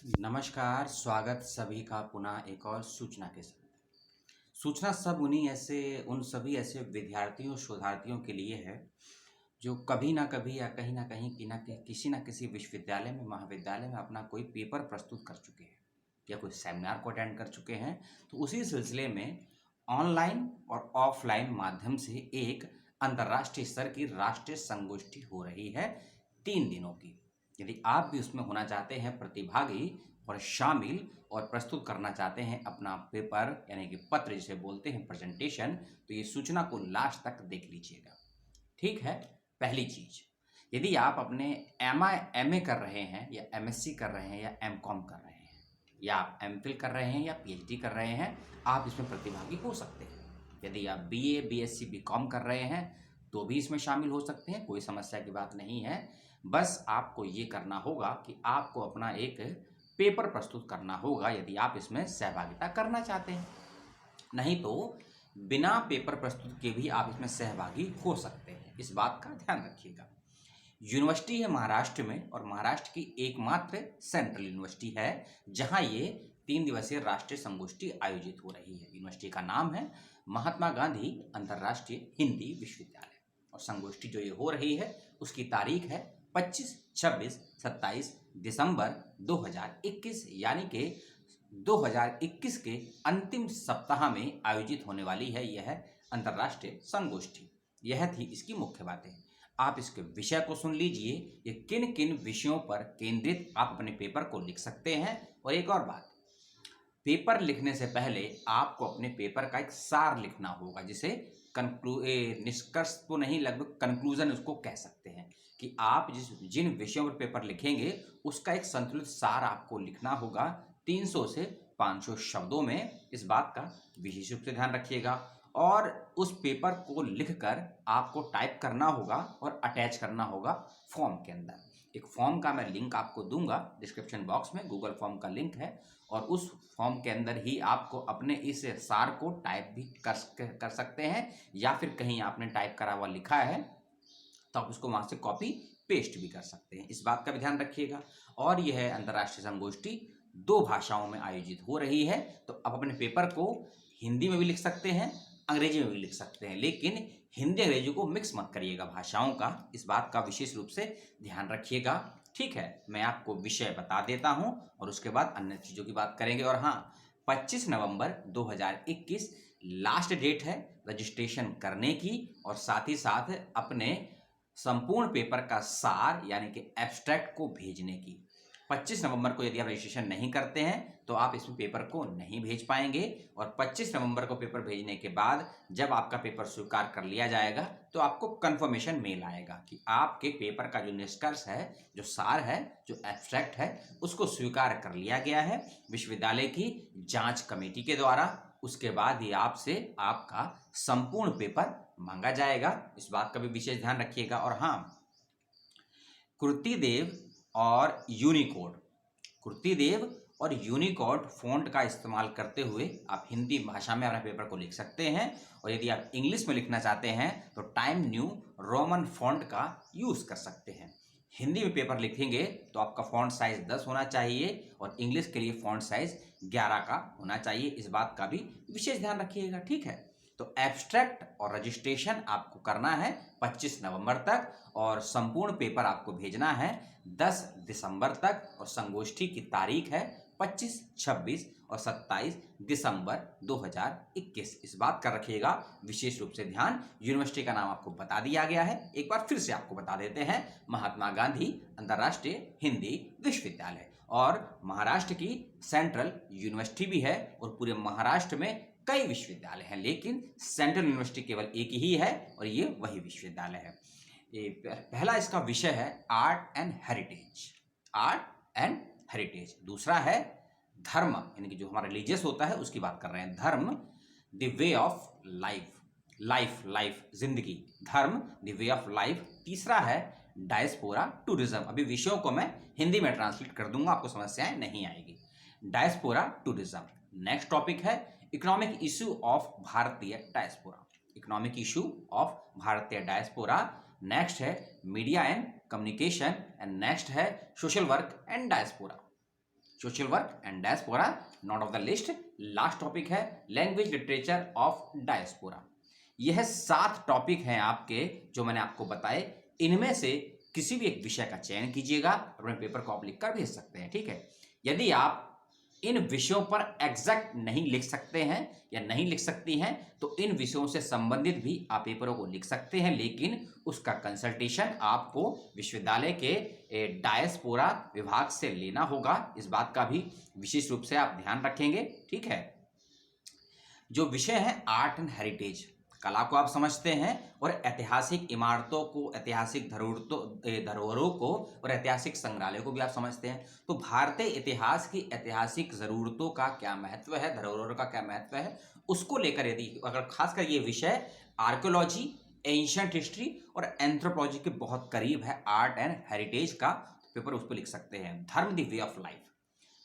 नमस्कार, स्वागत सभी का पुनः एक और सूचना के साथ। सूचना सब उन सभी ऐसे विद्यार्थियों, शोधार्थियों के लिए है, जो कभी ना कभी या कहीं न कहीं किसी न किसी विश्वविद्यालय में, महाविद्यालय में अपना कोई पेपर प्रस्तुत कर चुके हैं या कोई सेमिनार को अटेंड कर चुके हैं। तो उसी सिलसिले में ऑनलाइन और ऑफलाइन माध्यम से एक अंतर्राष्ट्रीय स्तर की राष्ट्रीय संगोष्ठी हो रही है 3 दिनों की। यदि आप भी उसमें होना चाहते हैं प्रतिभागी और शामिल और प्रस्तुत करना चाहते हैं अपना पेपर यानी कि पत्र जिसे बोलते हैं प्रेजेंटेशन, तो ये सूचना को लास्ट तक देख लीजिएगा। ठीक है। पहली चीज, यदि आप अपने एमए कर रहे हैं या एमएससी कर रहे हैं या एमकॉम कर रहे हैं या आप एमफिल कर रहे हैं या पीएचडी कर रहे हैं, आप इसमें प्रतिभागी हो सकते हैं। यदि आप बीए, बीएससी, बीकॉम कर रहे हैं तो भी इसमें शामिल हो सकते हैं, कोई समस्या की बात नहीं है। बस आपको ये करना होगा कि आपको अपना एक पेपर प्रस्तुत करना होगा यदि आप इसमें सहभागिता करना चाहते हैं। नहीं तो बिना पेपर प्रस्तुत के भी आप इसमें सहभागी हो सकते हैं, इस बात का ध्यान रखिएगा। यूनिवर्सिटी है महाराष्ट्र में और महाराष्ट्र की एकमात्र सेंट्रल यूनिवर्सिटी है जहां ये 3 दिवसीय राष्ट्रीय संगोष्ठी आयोजित हो रही है। यूनिवर्सिटी का नाम है महात्मा गांधी अंतर्राष्ट्रीय हिंदी विश्वविद्यालय और संगोष्ठी जो ये हो रही है उसकी तारीख है 25, 26, 27 दिसंबर 2021 यानी कि 2021 के अंतिम सप्ताह में आयोजित होने वाली है यह अंतर्राष्ट्रीय संगोष्ठी। यह थी इसकी मुख्य बातें। आप इसके विषय को सुन लीजिए, ये किन किन विषयों पर केंद्रित आप अपने पेपर को लिख सकते हैं। और एक और बात, पेपर लिखने से पहले आपको अपने पेपर का एक सार लिखना होगा, जिसे निष्कर्ष तो नहीं, लगभग कंक्लूजन उसको कह सकते हैं, कि आप जिन विषयों पर पेपर लिखेंगे उसका एक संतुलित सार आपको लिखना होगा 300 से 500 शब्दों में। इस बात का विशेष रूप से ध्यान रखिएगा। और उस पेपर को लिखकर आपको टाइप करना होगा और अटैच करना होगा फॉर्म के अंदर। एक फॉर्म का मैं लिंक आपको दूंगा डिस्क्रिप्शन बॉक्स में, गूगल फॉर्म का लिंक है, और उस फॉर्म के अंदर ही आपको अपने इस सार को टाइप भी कर सकते हैं, या फिर कहीं आपने टाइप करा हुआ लिखा है तो आप उसको वहाँ से कॉपी पेस्ट भी कर सकते हैं। इस बात का भी ध्यान रखिएगा। और यह अंतर्राष्ट्रीय संगोष्ठी 2 भाषाओं में आयोजित हो रही है, तो आप अपने पेपर को हिंदी में भी लिख सकते हैं, अंग्रेजी में भी लिख सकते हैं, लेकिन हिंदी अंग्रेजी को मिक्स मत करिएगा भाषाओं का। इस बात का विशेष रूप से ध्यान रखिएगा। ठीक है, मैं आपको विषय बता देता हूं और उसके बाद अन्य चीज़ों की बात करेंगे। और हाँ, 25 नवंबर 2021 लास्ट डेट है रजिस्ट्रेशन करने की, और साथ ही साथ अपने संपूर्ण पेपर का सार यानी कि एब्स्ट्रैक्ट को भेजने की। 25 नवंबर को यदि आप रजिस्ट्रेशन नहीं करते हैं तो आप इसमें पेपर को नहीं भेज पाएंगे, और 25 नवंबर को पेपर भेजने के बाद जब आपका पेपर स्वीकार कर लिया जाएगा तो आपको कंफर्मेशन मेल आएगा कि आपके पेपर का जो निष्कर्ष है, जो सार है, जो एब्स्ट्रैक्ट है, उसको स्वीकार कर लिया गया है विश्वविद्यालय की जांच कमेटी के द्वारा। उसके बाद ही आपसे आपका संपूर्ण पेपर मांगा जाएगा। इस बात का भी विशेष ध्यान रखिएगा। और हाँ, कृतिदेव और यूनिकोड, कृतिदेव और यूनिकोड फ़ॉन्ट का इस्तेमाल करते हुए आप हिंदी भाषा में अपने पेपर को लिख सकते हैं। और यदि आप इंग्लिश में लिखना चाहते हैं तो टाइम न्यू रोमन फ़ॉन्ट का यूज़ कर सकते हैं। हिंदी में पेपर लिखेंगे तो आपका फ़ॉन्ट साइज़ 10 होना चाहिए और इंग्लिश के लिए फ़ॉन्ट साइज़ 11 का होना चाहिए। इस बात का भी विशेष ध्यान रखिएगा। ठीक है, तो एब्स्ट्रैक्ट और रजिस्ट्रेशन आपको करना है 25 नवंबर तक, और संपूर्ण पेपर आपको भेजना है 10 दिसंबर तक, और संगोष्ठी की तारीख है 25, 26 और 27 दिसंबर 2021। इस बात का रखिएगा विशेष रूप से ध्यान। यूनिवर्सिटी का नाम आपको बता दिया गया है, एक बार फिर से आपको बता देते हैं, महात्मा गांधी अंतर्राष्ट्रीय हिंदी विश्वविद्यालय। और महाराष्ट्र की सेंट्रल यूनिवर्सिटी भी है, और पूरे महाराष्ट्र में कई विश्वविद्यालय हैं, लेकिन सेंट्रल यूनिवर्सिटी केवल एक ही है और ये वही विश्वविद्यालय है। ये पहला इसका विषय है art and heritage, art and heritage. दूसरा है धर्म, यानी कि जो हमारा रिलीजियस होता है उसकी बात कर रहे हैं, धर्म the way of life, life जिंदगी, धर्म द वे ऑफ लाइफ। तीसरा है डायस्पोरा टूरिज्म। अभी विषयों को मैं हिंदी में ट्रांसलेट कर दूंगा, आपको समस्याएं नहीं आएगी। Diaspora tourism. नेक्स्ट टॉपिक है इकोनॉमिक इशू ऑफ भारतीय डायस्पोरा, इकोनॉमिक इशू ऑफ भारतीय डायस्पोरा। नेक्स्ट है media and communication, and next है social work and diaspora. Social work and diaspora not of the list. Last topic है language literature of diaspora. यह 7 topic हैं आपके जो मैंने आपको बताए। इनमें से किसी भी एक विषय का चयन कीजिएगा, अपने पेपर को आप लिख कर भेज सकते हैं, ठीक है। यदि आप इन विषयों पर एग्जैक्ट नहीं लिख सकते हैं या नहीं लिख सकती हैं तो इन विषयों से संबंधित भी आप पेपरों को लिख सकते हैं, लेकिन उसका कंसल्टेशन आपको विश्वविद्यालय के डायस्पोरा विभाग से लेना होगा। इस बात का भी विशेष रूप से आप ध्यान रखेंगे, ठीक है। जो विषय है आर्ट एंड हेरिटेज, कला को आप समझते हैं और ऐतिहासिक इमारतों को, ऐतिहासिक धरोहरों को और ऐतिहासिक संग्रहालयों को भी आप समझते हैं। तो भारतीय इतिहास की ऐतिहासिक जरूरतों का क्या महत्व है, धरोहरों का क्या महत्व है, उसको लेकर यदि अगर खासकर ये विषय आर्कियोलॉजी, एंशिएंट हिस्ट्री और एंथ्रोपोलॉजी के बहुत करीब है, आर्ट एंड हेरिटेज का, पेपर उस पर लिख सकते हैं। धर्म द वे ऑफ लाइफ,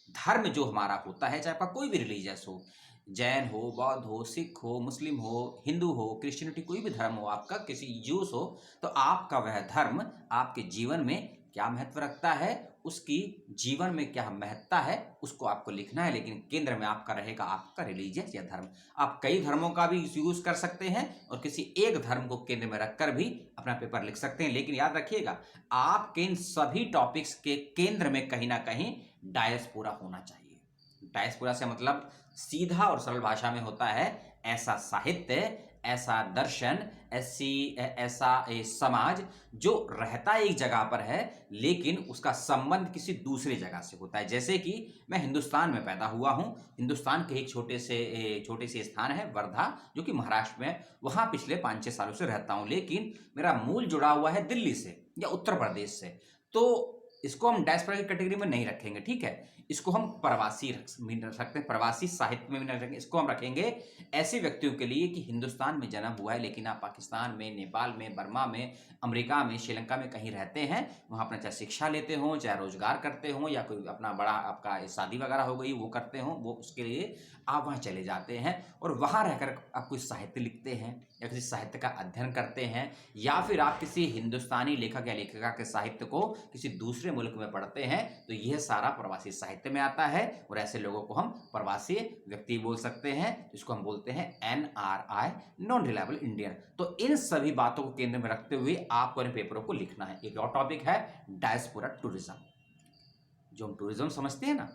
धर्म जो हमारा होता है, चाहे आपका कोई भी रिलीजियस हो, जैन हो, बौद्ध हो, सिख हो, मुस्लिम हो, हिंदू हो, क्रिश्चियनिटी, कोई भी धर्म हो आपका, किसी जूस हो, तो आपका वह धर्म आपके जीवन में क्या महत्व रखता है, उसकी जीवन में क्या महत्ता है, उसको आपको लिखना है। लेकिन केंद्र में आपका रहेगा आपका रिलीजियस या धर्म। आप कई धर्मों का भी यूज कर सकते हैं और किसी एक धर्म को केंद्र में रखकर भी अपना पेपर लिख सकते हैं, लेकिन याद रखिएगा आपके इन सभी टॉपिक्स के केंद्र में कहीं ना कहीं डायस्पोरा होना चाहिए। डायस्पोरा से मतलब सीधा और सरल भाषा में होता है ऐसा साहित्य, ऐसा दर्शन, ऐसा समाज जो रहता एक जगह पर है लेकिन उसका संबंध किसी दूसरे जगह से होता है। जैसे कि मैं हिंदुस्तान में पैदा हुआ हूं, हिंदुस्तान के एक छोटे से स्थान है वर्धा जो कि महाराष्ट्र में, वहां पिछले 5-6 सालों से रहता हूं, लेकिन मेरा मूल जुड़ा हुआ है दिल्ली से या उत्तर प्रदेश से। तो इसको हम डायस्पोरा की कैटेगरी में नहीं रखेंगे, ठीक है। इसको हम प्रवासी रख सकते हैं, प्रवासी साहित्य में भी नहीं रखेंगे। इसको हम रखेंगे ऐसे व्यक्तियों के लिए कि हिंदुस्तान में जन्म हुआ है लेकिन आप पाकिस्तान में, नेपाल में, बर्मा में, अमेरिका में, श्रीलंका में कहीं रहते हैं, वहाँ अपना चाहे शिक्षा लेते हो, चाहे रोजगार करते हो, या कोई अपना बड़ा आपका शादी वगैरह हो गई वो करते हो, वो उसके लिए आप वहाँ चले जाते हैं और वहाँ रहकर आप कोई साहित्य लिखते हैं या किसी साहित्य का अध्ययन करते हैं, या फिर आप किसी हिंदुस्तानी लेखक या लेखिका के साहित्य को किसी दूसरे मुल्क में पढ़ते हैं, तो यह सारा प्रवासी साहित्य में आता है और ऐसे लोगों को हम प्रवासी व्यक्ति बोल सकते हैं, जिसको हम बोलते हैं NRI, नॉन रिलायबल इंडियन। तो इन सभी बातों को केंद्र में रखते हुए आपको इन पेपरों को लिखना है। एक और टॉपिक है डायस्पोरा टूरिज्म। जो हम टूरिज्म समझते हैं ना,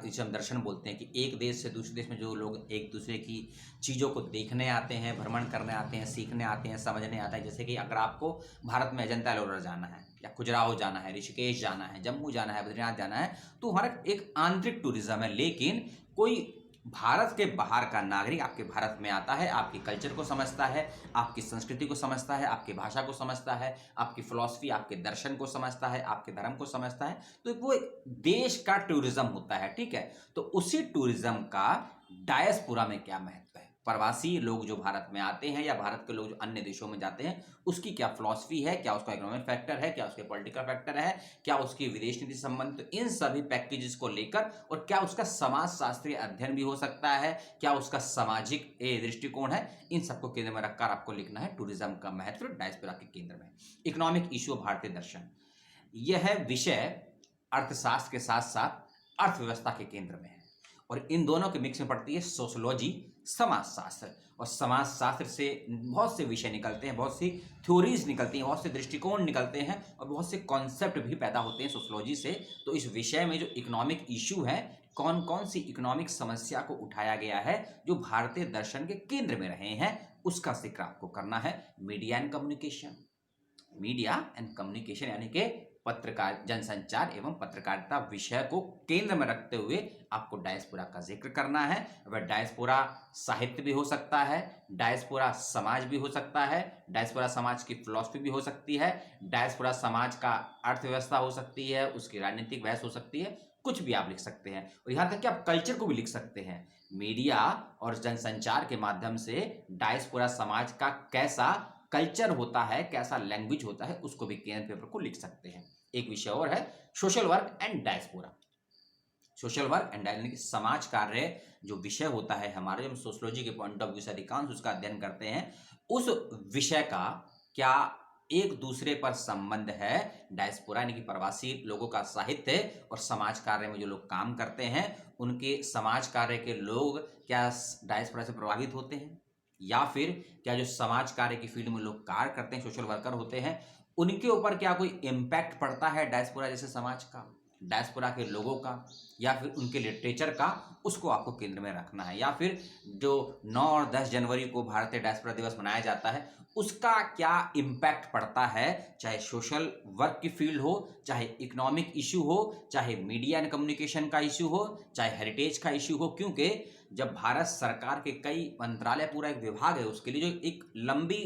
जिसे हम दर्शन बोलते हैं, कि एक देश से दूसरे देश में जो लोग एक दूसरे की चीज़ों को देखने आते हैं, भ्रमण करने आते हैं, सीखने आते हैं, समझने आता है। जैसे कि अगर आपको भारत में अजंता एलोरा जाना है या खजुराहो जाना है, ऋषिकेश जाना है, जम्मू जाना है, बद्रीनाथ जाना है, तो हमारा एक आंतरिक टूरिज्म है। लेकिन कोई भारत के बाहर का नागरिक आपके भारत में आता है, आपकी कल्चर को समझता है, आपकी संस्कृति को समझता है, आपकी भाषा को समझता है, आपकी फिलॉसफी, आपके दर्शन को समझता है, आपके धर्म को समझता है, तो वो एक देश का टूरिज्म होता है, ठीक है। तो उसी टूरिज्म का डायस्पोरा में क्या महत्व है, प्रवासी लोग जो भारत में आते हैं या भारत के लोग जो अन्य देशों में जाते हैं, उसकी क्या फिलॉसफी है, क्या उसका इकोनॉमिक फैक्टर है, क्या उसके पॉलिटिकल फैक्टर है, क्या उसकी विदेश नीति संबंध, तो इन सभी पैकेजेस को लेकर, और क्या उसका समाज शास्त्रीय अध्ययन भी हो सकता है, क्या उसका सामाजिक दृष्टिकोण है, इन सबको केंद्र में रखकर आपको लिखना है टूरिज्म का महत्व डायस्पोरा के केंद्र में। इकोनॉमिक इश्यू भारतीय दर्शन, यह विषय अर्थशास्त्र के साथ साथ अर्थव्यवस्था के केंद्र में है और इन दोनों के मिक्स में पड़ती है सोशोलॉजी, समाजशास्त्र। और समाजशास्त्र से बहुत से विषय निकलते हैं, बहुत सी थ्योरीज निकलती हैं, बहुत से दृष्टिकोण निकलते हैं और बहुत से कॉन्सेप्ट भी पैदा होते हैं सोशोलॉजी से। तो इस विषय में जो इकोनॉमिक इशू है, कौन कौन सी इकोनॉमिक समस्या को उठाया गया है जो भारतीय दर्शन के केंद्र में रहे हैं, उसका जिक्र आपको करना है। Media and communication, media and communication यानी कि पत्रकार, जनसंचार एवं पत्रकारिता विषय को केंद्र में रखते हुए आपको डायस्पोरा का जिक्र करना है। वह डायस्पोरा साहित्य भी हो सकता है, डायस्पोरा समाज भी हो सकता है, डायस्पोरा समाज की फिलॉसफी भी हो सकती है, डायस्पोरा समाज का अर्थव्यवस्था हो सकती है, उसकी राजनीतिक बहस हो सकती है, कुछ भी आप लिख सकते हैं। और यहाँ तक कि आप कल्चर को भी लिख सकते हैं। मीडिया और जनसंचार के माध्यम से डायस्पोरा समाज का कैसा कल्चर होता है, कैसा लैंग्वेज होता है, उसको भी केंद्र पेपर को लिख सकते हैं। एक विषय और है social work and diaspora. Social work and यानी कि समाज कार्य जो विषय होता है हमारे, जब सोशोलॉजी के पॉइंट ऑफ व्यू से अधिकांश उसका अध्ययन करते हैं, उस विषय का क्या एक दूसरे पर संबंध है। डायस्पोरा यानी कि प्रवासी लोगों का साहित्य और समाज कार्य में जो लोग काम करते हैं, उनके समाज कार्य के लोग क्या डायस्पोरा से प्रभावित होते हैं, या फिर क्या जो समाज कार्य की फील्ड में लोग कार्य करते हैं, सोशल वर्कर होते हैं, उनके ऊपर क्या कोई इम्पैक्ट पड़ता है डायस्पोरा जैसे समाज का, डायस्पोरा के लोगों का, या फिर उनके लिटरेचर का, उसको आपको केंद्र में रखना है। या फिर जो 9 और 10 जनवरी को भारतीय डायस्पोरा दिवस मनाया जाता है, उसका क्या इम्पैक्ट पड़ता है, चाहे सोशल वर्क की फील्ड हो, चाहे इकोनॉमिक इशू हो, चाहे मीडिया एंड कम्युनिकेशन का इशू हो, चाहे हेरिटेज का इशू हो। क्योंकि जब भारत सरकार के कई मंत्रालय, पूरा एक विभाग है, उसके लिए जो एक लंबी,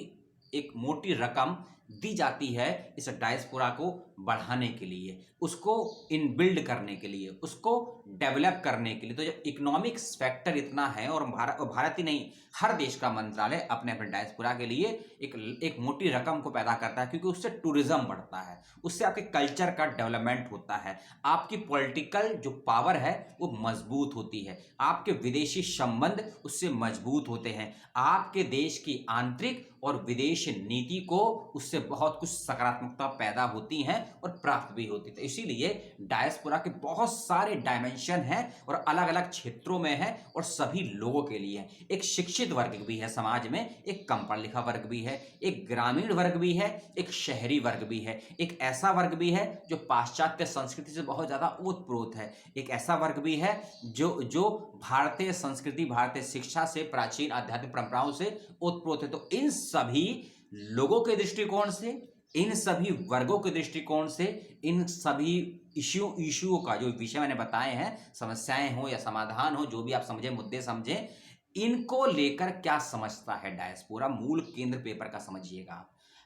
एक मोटी रकम दी जाती है इस डायस्पोरा को बढ़ाने के लिए, उसको इनबिल्ड करने के लिए, उसको डेवलप करने के लिए। तो जब इकोनॉमिक्स फैक्टर इतना है, और भारत ही नहीं, हर देश का मंत्रालय अपने अपने डायस्पोरा के लिए एक मोटी रकम को पैदा करता है, क्योंकि उससे टूरिज्म बढ़ता है, उससे आपके कल्चर का डेवलपमेंट होता है, आपकी पॉलिटिकल जो पावर है वो मजबूत होती है, आपके विदेशी संबंध उससे मजबूत होते हैं, आपके देश की आंतरिक और विदेश नीति को उससे बहुत कुछ सकारात्मकता पैदा होती हैं और प्राप्त भी होती है। इसीलिए डायस्पोरा के बहुत सारे डायमेंशन हैं और अलग अलग क्षेत्रों में है, और सभी लोगों के लिए है। एक शिक्षित वर्ग भी है समाज में, एक कम पढ़ा लिखा वर्ग भी है, एक ग्रामीण वर्ग भी है, एक शहरी वर्ग भी है, एक ऐसा वर्ग भी है जो पाश्चात्य संस्कृति से बहुत ज्यादा ओतप्रोत है, एक ऐसा वर्ग भी है जो भारतीय संस्कृति, भारतीय शिक्षा से, प्राचीन आध्यात्मिक परंपराओं से ओतप्रोत है। तो इन सभी लोगों के दृष्टिकोण से, इन सभी वर्गों के दृष्टिकोण से, इन सभी इश्यूओं का जो विषय मैंने बताए हैं, समस्याएं हो या समाधान हो, जो भी आप समझे, मुद्दे समझे, इनको लेकर क्या समझता है डायस्पोरा, मूल केंद्र पेपर का समझिएगा।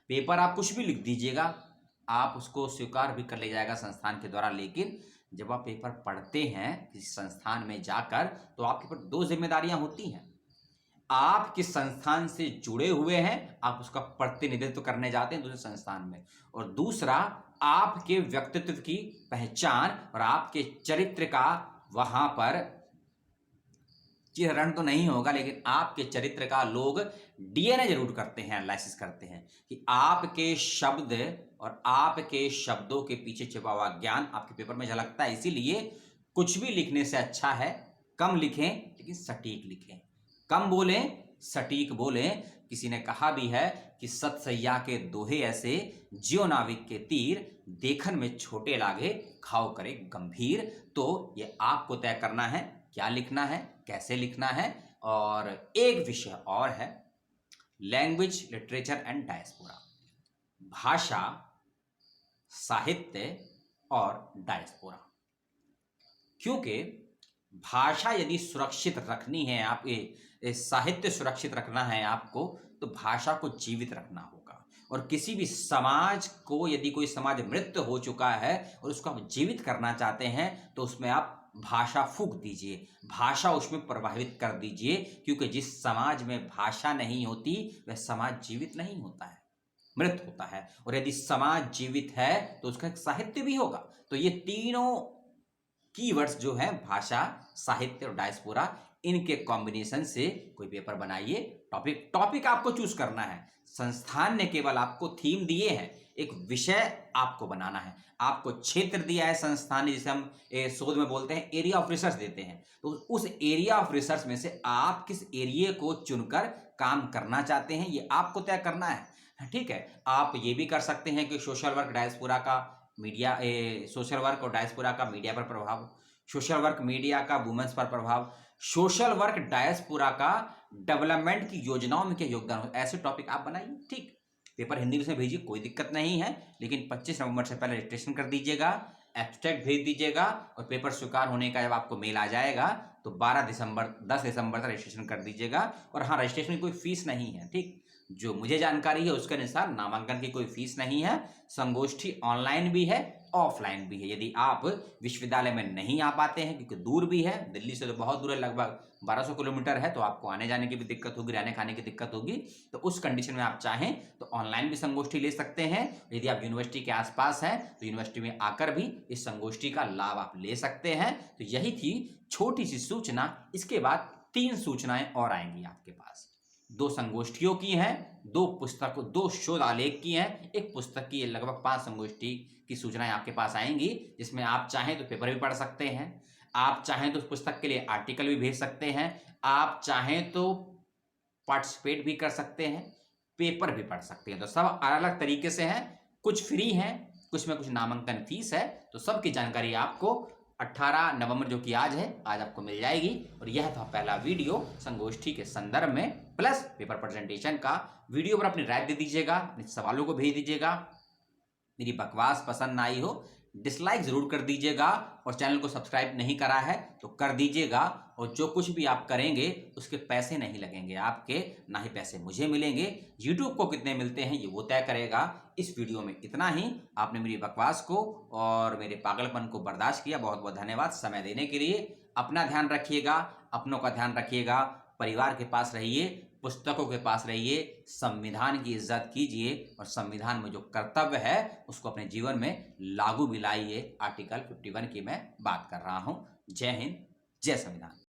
पेपर आप कुछ भी लिख दीजिएगा, आप उसको स्वीकार भी कर ले जाएगा संस्थान के द्वारा, लेकिन जब आप पेपर पढ़ते हैं किसी संस्थान में जाकर, तो आपके ऊपर 2 जिम्मेदारियां होती हैं। आप किस संस्थान से जुड़े हुए हैं, आप उसका प्रतिनिधित्व करने जाते हैं दूसरे संस्थान में, और दूसरा आपके व्यक्तित्व की पहचान और आपके चरित्र का वहां पर चित्रण तो नहीं होगा, लेकिन आपके चरित्र का लोग डीएनए जरूर करते हैं, एनालिसिस करते हैं कि आपके शब्द और आपके शब्दों के पीछे छिपा हुआ ज्ञान आपके पेपर में झलकता है। इसीलिए कुछ भी लिखने से अच्छा है कम लिखें, लेकिन सटीक लिखें, कम बोलें, सटीक बोलें। किसी ने कहा भी है कि सत सैया के दोहे ऐसे, ज्यो नाविक के तीर, देखन में छोटे लागे, घाव करे गंभीर। तो ये आपको तय करना है क्या लिखना है, कैसे लिखना है। और एक विषय और है, लैंग्वेज, लिटरेचर एंड डायस्पोरा, भाषा, साहित्य और डायस्पोरा। क्योंकि भाषा यदि सुरक्षित रखनी है, आप साहित्य सुरक्षित रखना है आपको, तो भाषा को जीवित रखना होगा। और किसी भी समाज को, यदि कोई समाज मृत हो चुका है और उसको आप जीवित करना चाहते हैं, तो उसमें आप भाषा फूंक दीजिए, भाषा उसमें प्रभावित कर दीजिए। क्योंकि जिस समाज में भाषा नहीं होती वह समाज जीवित नहीं होता है, मृत होता है। और यदि समाज जीवित है तो उसका एक साहित्य भी होगा। तो ये तीनों कीवर्ड्स जो हैं, भाषा, साहित्य और डायस्पोरा, इनके कॉम्बिनेशन से कोई पेपर बनाइए। टॉपिक आपको चूज करना है, संस्थान ने केवल आपको थीम दिए हैं, एक विषय आपको बनाना है, आपको क्षेत्र दिया है संस्थान ने, जिसे हम शोध में बोलते हैं एरिया ऑफ रिसर्च देते हैं। तो उस एरिया ऑफ रिसर्च में से आप किस एरिया को चुनकर काम करना चाहते हैं, ये आपको तय करना है। ठीक है, आप ये भी कर सकते हैं कि सोशल वर्क डायस्पोरा का मीडिया, सोशल वर्क और डायस्पोरा का मीडिया पर प्रभाव, सोशल वर्क मीडिया का वुमेन्स पर प्रभाव, सोशल वर्क डायस्पोरा का डेवलपमेंट की योजनाओं में क्या योगदान हो, ऐसे टॉपिक आप बनाइए। ठीक, पेपर हिंदी में भेजिए, कोई दिक्कत नहीं है, लेकिन 25 नवंबर से पहले रजिस्ट्रेशन कर दीजिएगा, एब्स्ट्रैक्ट भेज दीजिएगा, और पेपर स्वीकार होने का जब आपको मेल आ जाएगा तो 10 दिसंबर तक रजिस्ट्रेशन कर दीजिएगा। और हाँ, रजिस्ट्रेशन की कोई फीस नहीं है। ठीक, जो मुझे जानकारी है उसके अनुसार नामांकन की कोई फीस नहीं है। संगोष्ठी ऑनलाइन भी है, ऑफलाइन भी है। यदि आप विश्वविद्यालय में नहीं आ पाते हैं, क्योंकि दूर भी है, दिल्ली से तो बहुत दूर है, लगभग 1200 किलोमीटर है, तो आपको आने जाने की भी दिक्कत होगी, रहने खाने की दिक्कत होगी, तो उस कंडीशन में आप चाहें तो ऑनलाइन भी संगोष्ठी ले सकते हैं। यदि आप यूनिवर्सिटी के आसपास हैं तो यूनिवर्सिटी में आकर भी इस संगोष्ठी का लाभ आप ले सकते हैं। तो यही थी छोटी सी सूचना। इसके बाद 3 सूचनाएं और आएंगी आपके पास। 2 संगोष्ठियों की हैं, 2 पुस्तकों 2 शोध आलेख की हैं, एक पुस्तक की लगभग 5 संगोष्ठी की सूचनाएँ आपके पास आएँगी, जिसमें आप चाहें तो पेपर भी पढ़ सकते हैं, आप चाहें तो उस पुस्तक के लिए आर्टिकल भी भेज सकते हैं, आप चाहें तो पार्टिसिपेट भी कर सकते हैं, पेपर भी पढ़ सकते हैं। तो सब अलग-अलग तरीके से हैं, कुछ फ्री हैं, कुछ में कुछ नामांकन फीस है, तो सबकी जानकारी आपको 18 नवंबर जो कि आज है, आज आपको मिल जाएगी। और यह था पहला वीडियो संगोष्ठी के संदर्भ में प्लस पेपर प्रेजेंटेशन का। वीडियो पर अपनी राय दे दीजिएगा, अपने सवालों को भेज दीजिएगा। मेरी बकवास पसंद ना आई हो, डिसलाइक ज़रूर कर दीजिएगा, और चैनल को सब्सक्राइब नहीं करा है तो कर दीजिएगा। और जो कुछ भी आप करेंगे उसके पैसे नहीं लगेंगे आपके, ना ही पैसे मुझे मिलेंगे। यूट्यूब को कितने मिलते हैं ये वो तय करेगा। इस वीडियो में इतना ही। आपने मेरी बकवास को और मेरे पागलपन को बर्दाश्त किया, बहुत बहुत धन्यवाद समय देने के लिए। अपना ध्यान रखिएगा, अपनों का ध्यान रखिएगा, परिवार के पास रहिए, पुस्तकों के पास रहिए, संविधान की इज्जत कीजिए, और संविधान में जो कर्तव्य है उसको अपने जीवन में लागू भी लाइए। आर्टिकल 51 की मैं बात कर रहा हूं। जय हिंद, जय संविधान।